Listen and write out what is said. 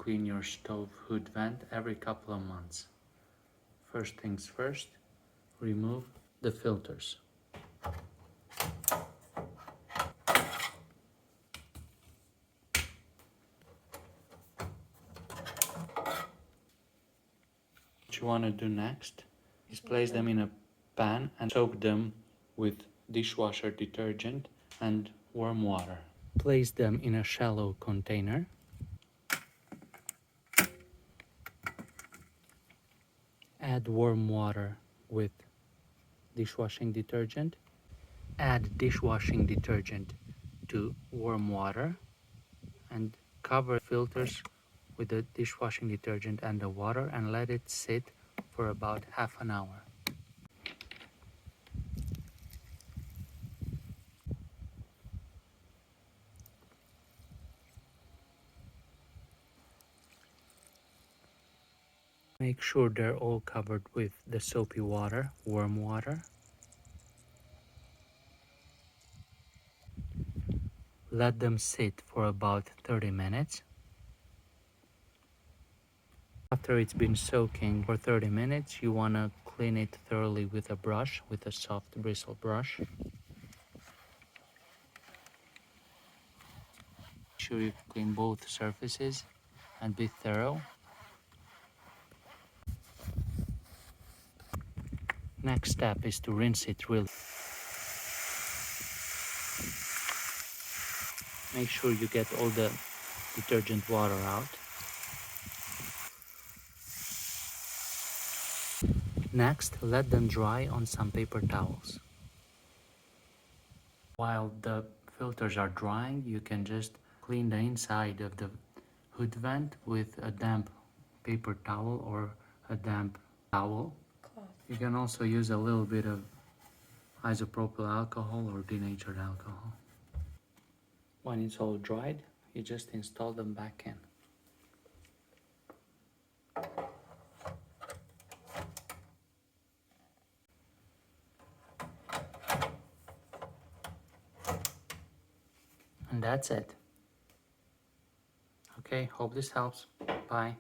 clean your stove hood vent every couple of months. First things first, remove the filters. What you want to do next is place them in a pan and soak them with dishwasher detergent and warm water. Place them in a shallow container. Add warm water with dishwashing detergent. Add dishwashing detergent to warm water and cover filters with the dishwashing detergent and the water and let it sit for about half an hour. Make sure they're all covered with the soapy water, warm water. Let them sit for about 30 minutes. After it's been soaking for 30 minutes, you want to clean it thoroughly with a brush, with a soft bristle brush. Make sure you clean both surfaces and be thorough. Next step is to rinse it really. Make sure you get all the detergent water out. Next, let them dry on some paper towels. While the filters are drying, you can just clean the inside of the hood vent with a damp paper towel or a damp towel. You can also use a little bit of isopropyl alcohol or denatured alcohol. When it's all dried, you just install them back in. And that's it. Okay, hope this helps. Bye.